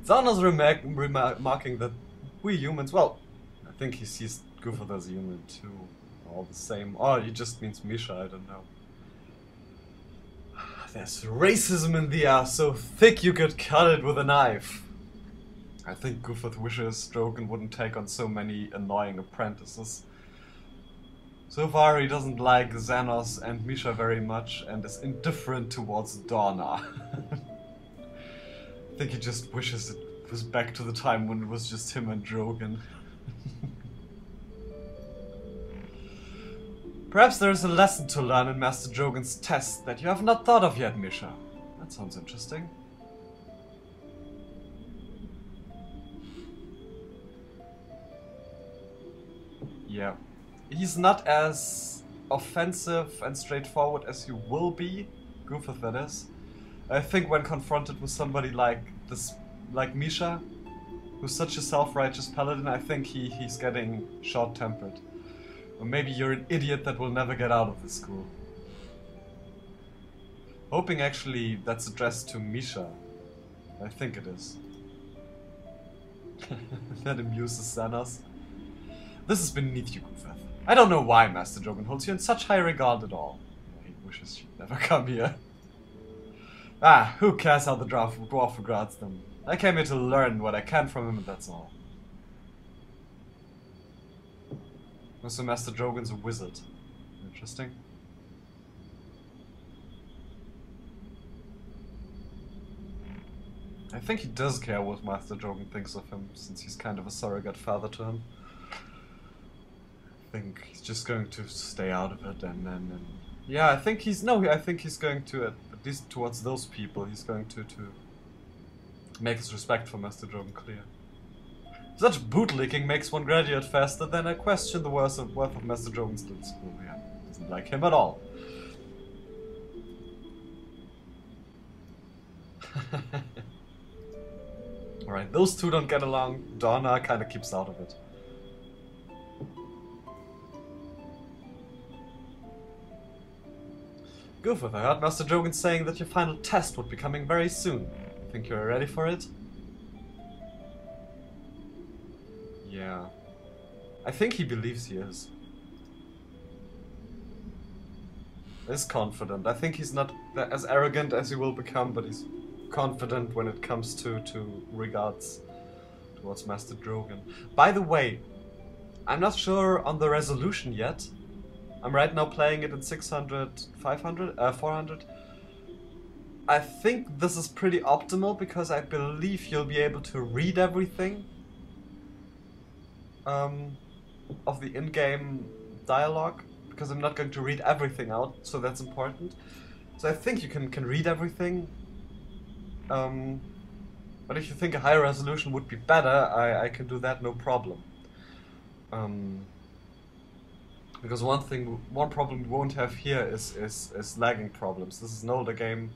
Zana's remarking that we humans, well, I think he sees Guffith as a human too, all the same. Or he just means Misha, I don't know. There's racism in the air, so thick you could cut it with a knife. I think Guffith wishes Drogan wouldn't take on so many annoying apprentices. So far he doesn't like Xanos and Misha very much and is indifferent towards Donna. I think he just wishes it was back to the time when it was just him and Drogan. Perhaps there is a lesson to learn in Master Drogan's test that you have not thought of yet, Misha. That sounds interesting. Yeah. He's not as offensive and straightforward as you will be, Guffith that is. I think when confronted with somebody like this, like Misha, who's such a self-righteous paladin, I think he's getting short-tempered. Or maybe you're an idiot that will never get out of this school. Hoping actually that's addressed to Misha. I think it is. That amuses Xanos. This is beneath you, Guffith. I don't know why Master Drogan holds you in such high regard at all. He wishes you'd never come here. Ah, who cares how the dwarf regards them? I came here to learn what I can from him and that's all. So Master Drogan's a wizard. Interesting. I think he does care what Master Drogan thinks of him, since he's kind of a surrogate father to him. I think he's just going to stay out of it and yeah, I think he's going to, at least towards those people, he's going to make his respect for Master Drogan clear. Such bootlicking makes one graduate faster, then I question the worth of Master Drogan's little school. Yeah, doesn't like him at all. Alright, those two don't get along. Donna kind of keeps out of it. Guffith, I heard Master Drogan saying that your final test would be coming very soon. Think you're ready for it? Yeah. I think he believes he is. He's confident. I think he's not as arrogant as he will become, but he's confident when it comes to regards towards Master Drogan. By the way, I'm not sure on the resolution yet. I'm right now playing it in 600, 500, 400. I think this is pretty optimal because I believe you'll be able to read everything of the in-game dialogue, because I'm not going to read everything out, so that's important. So I think you can read everything. But if you think a higher resolution would be better, I can do that, no problem. Because one problem we won't have here is lagging problems. This is an older game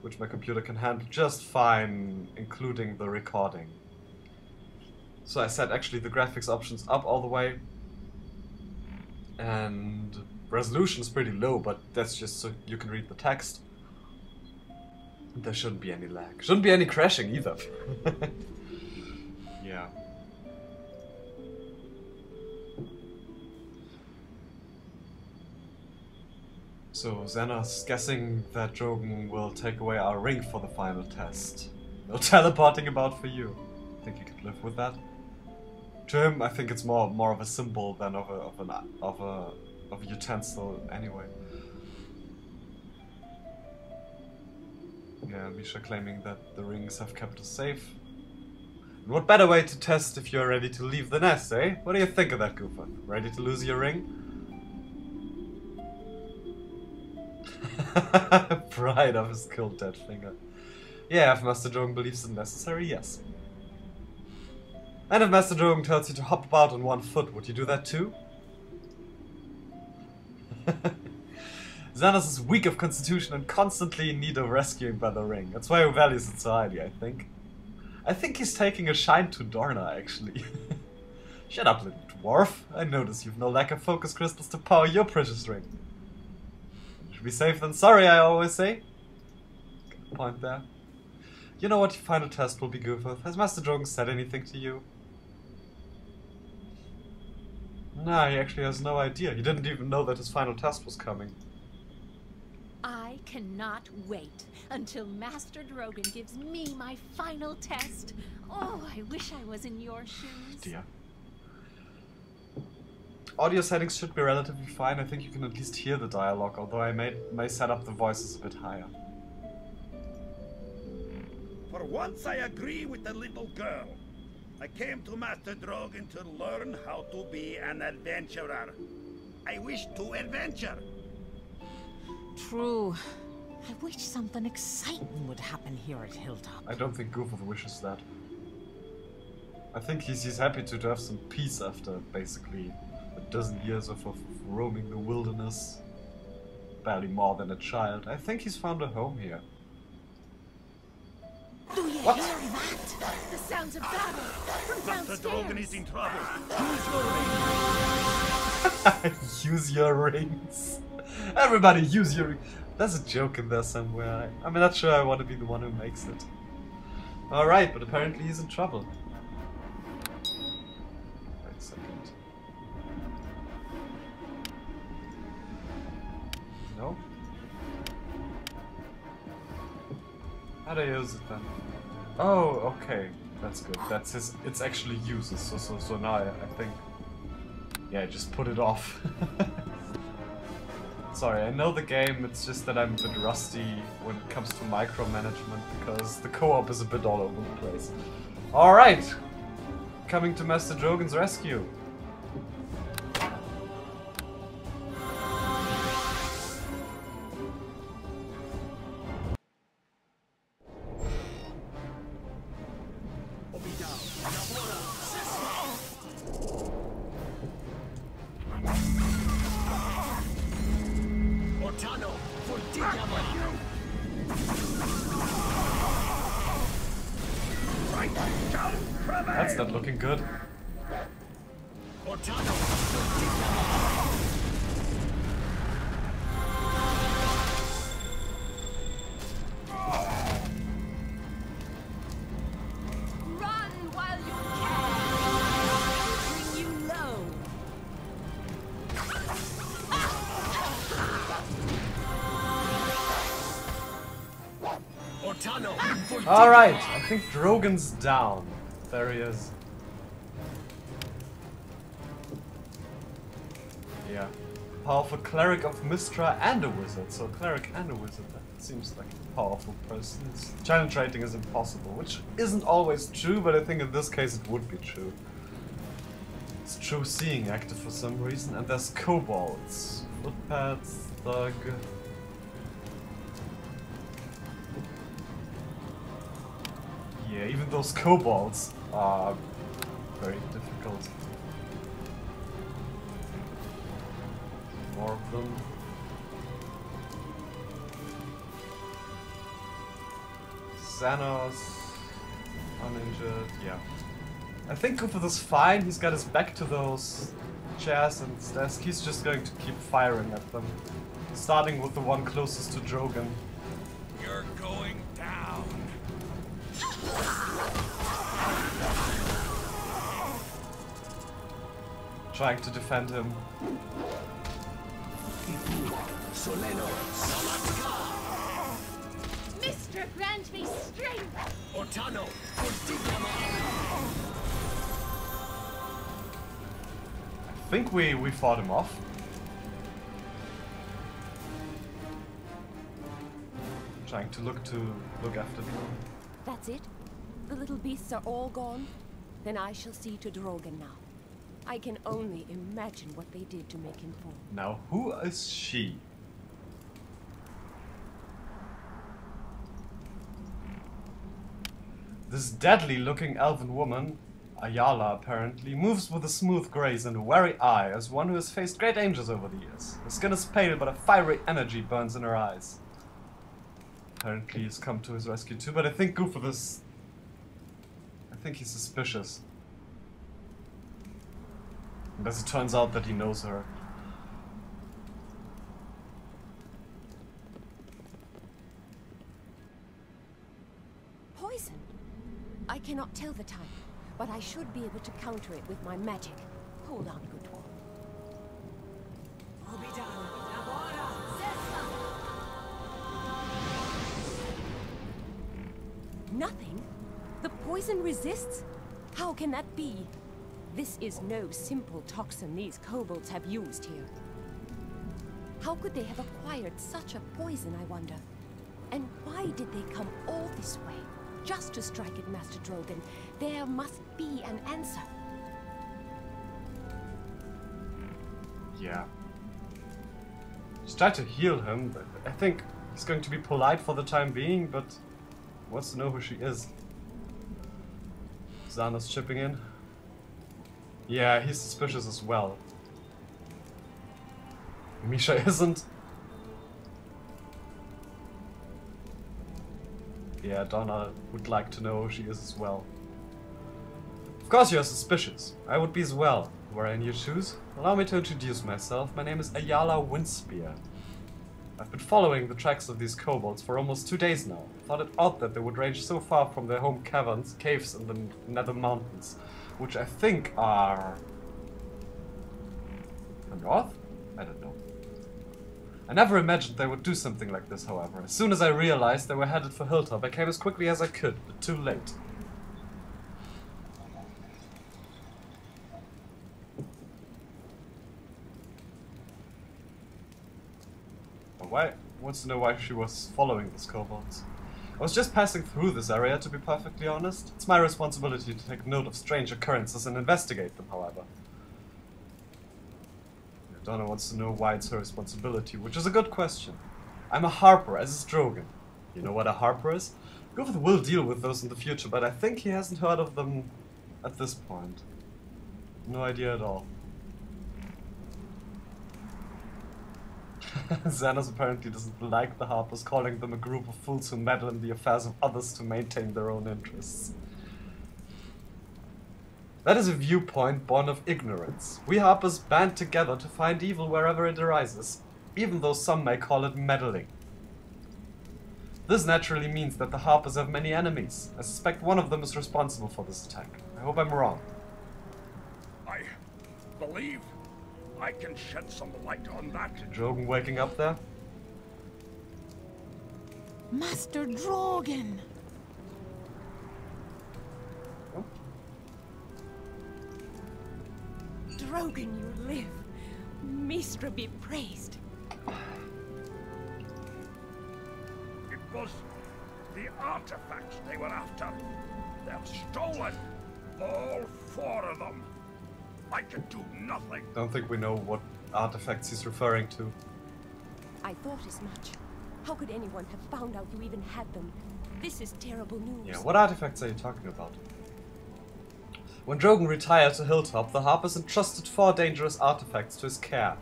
which my computer can handle just fine, including the recording. So I set actually the graphics options up all the way, and resolution is pretty low, but that's just so you can read the text. There shouldn't be any lag. Shouldn't be any crashing either. Yeah. So Xana's guessing that Drogan will take away our ring for the final test. No teleporting about for you. Think you could live with that? To him, I think it's more of a symbol than of a utensil anyway. Yeah, Misha claiming that the rings have kept us safe. And what better way to test if you're ready to leave the nest, eh? What do you think of that, Goofer? Ready to lose your ring? Pride of his cold dead finger. Yeah, if Master Drogan believes it necessary, yes. And if Master Drogan tells you to hop about on one foot, would you do that too? Xanos is weak of constitution and constantly in need of rescuing by the ring. That's why he values it so highly, I think. I think he's taking a shine to Dorna, actually. Shut up, little dwarf. I notice you've no lack of focus crystals to power your precious ring. Should be safe than sorry, I always say. Got a point there. You know what your final test will be, Goofer? Has Master Drogan said anything to you? Nah, he actually has no idea. He didn't even know that his final test was coming. I cannot wait until Master Drogan gives me my final test. Oh, I wish I was in your shoes. Dear. Audio settings should be relatively fine. I think you can at least hear the dialogue, although I may set up the voices a bit higher. For once I agree with the little girl. I came to Master Drogan to learn how to be an adventurer. I wish to adventure. True. I wish something exciting would happen here at Hilltop. I don't think Goofer wishes that. I think he's happy to have some peace after basically a dozen years of roaming the wilderness. Barely more than a child. I think he's found a home here. Do you What? hear that? The sounds of battle from Master Drogan is downstairs. in trouble. Use your ring. Use your rings. Everybody use your rings. There's a joke in there somewhere. I'm not sure I want to be the one who makes it. Alright, but apparently he's in trouble. Wait a second. No? How do I use it then? Oh, okay. That's good. That's his. It's actually uses. So now I think. Yeah, just put it off. Sorry, I know the game. It's just that I'm a bit rusty when it comes to micromanagement because the co-op is a bit all over the place. All right, coming to Master Drogan's rescue. That's not looking good. Run while you can. Bring you low. Alright, I think Drogan's down. There he is. Yeah. Powerful cleric of Mystra and a wizard. So a cleric and a wizard. That seems like a powerful person. Challenge rating is impossible, which isn't always true, but I think in this case it would be true. It's true seeing active for some reason, and there's kobolds. Footpads, thug. Yeah, even those kobolds are very difficult. More of them. Xanos, uninjured, yeah. I think Goofer is fine, he's got his back to those chairs and his desk. He's just going to keep firing at them. Starting with the one closest to Drogan. You're going down. Trying to defend him. Mister, grant me strength. I think we fought him off. Trying to look after him. That's it? The little beasts are all gone? Then I shall see to Drogan now. I can only imagine what they did to make him fall. Now, who is she? This deadly-looking elven woman, Ayala apparently, moves with a smooth grace and a wary eye as one who has faced great dangers over the years. Her skin is pale, but a fiery energy burns in her eyes. Apparently he's come to his rescue too, but I think Goofer is... I think he's suspicious. And as it turns out that he knows her. poison. I cannot tell the type, but I should be able to counter it with my magic. Hold on, good one. Nothing? The poison resists? How can that be? This is no simple toxin these kobolds have used here. How could they have acquired such a poison, I wonder? And why did they come all this way? Just to strike at Master Drogan? There must be an answer. Yeah. Just try to heal him, but I think he's going to be polite for the time being, but wants to know who she is. Xana's chipping in. Yeah, he's suspicious as well. Misha isn't. Yeah, Donna would like to know who she is as well. Of course you're suspicious. I would be as well. Were I in your shoes? Allow me to introduce myself. My name is Ayala Windspear. I've been following the tracks of these kobolds for almost 2 days now. Thought it odd that they would range so far from their home caves in the Nether Mountains, which I think are... the north? I don't know. I never imagined they would do something like this, however. As soon as I realized they were headed for Hilltop, I came as quickly as I could, but too late. Why? Wants to know why she was following these kobolds. I was just passing through this area, to be perfectly honest. It's my responsibility to take note of strange occurrences and investigate them, however. Donna wants to know why it's her responsibility, which is a good question. I'm a harper, as is Drogan. You know what a harper is? Griffith will deal with those in the future, but I think he hasn't heard of them at this point. No idea at all. Xanos apparently doesn't like the Harpers, calling them a group of fools who meddle in the affairs of others to maintain their own interests. That is a viewpoint born of ignorance. We Harpers band together to find evil wherever it arises, even though some may call it meddling. This naturally means that the Harpers have many enemies. I suspect one of them is responsible for this attack. I hope I'm wrong. I believe I can shed some light on that. Drogan waking up there? Master Drogan! Oh. Drogan, you live. Mistra be praised. It was the artifacts they were after. They're stolen. All 4 of them. I can do nothing. Don't think we know what artifacts he's referring to. I thought as much. How could anyone have found out you even had them? This is terrible news. Yeah, what artifacts are you talking about? When Drogan retired to Hilltop, the Harpers entrusted 4 dangerous artifacts to his care.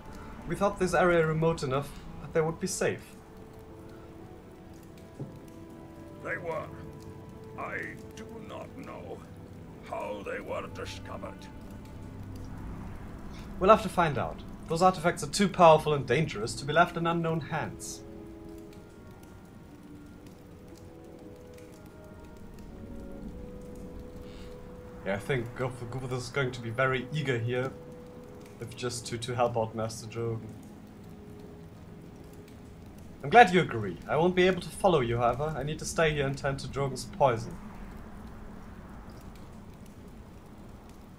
We thought this area remote enough that they would be safe. They were. I do not know how they were discovered. We'll have to find out. Those artifacts are too powerful and dangerous to be left in unknown hands. Yeah, I think Griffith is going to be very eager here, if just to help out Master Drogan. I'm glad you agree. I won't be able to follow you, however. I need to stay here and tend to Drogan's poison.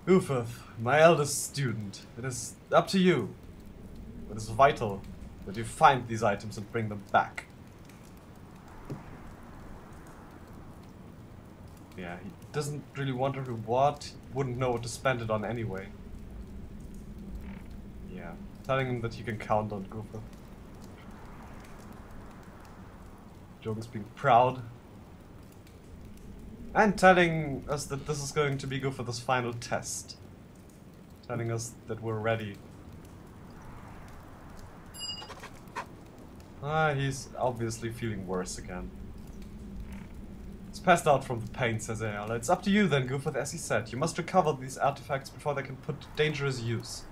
Griffith, my eldest student, it is up to you. It is vital that you find these items and bring them back. Yeah, he doesn't really want a reward. He wouldn't know what to spend it on anyway. Yeah, telling him that he can count on Griffith. Drogan's being proud. And telling us that this is going to be Griffith's final test. Telling us that we're ready. He's obviously feeling worse again. He's passed out from the pain, says Ayala. It's up to you then, Griffith, as he said. You must recover these artifacts before they can put to dangerous use.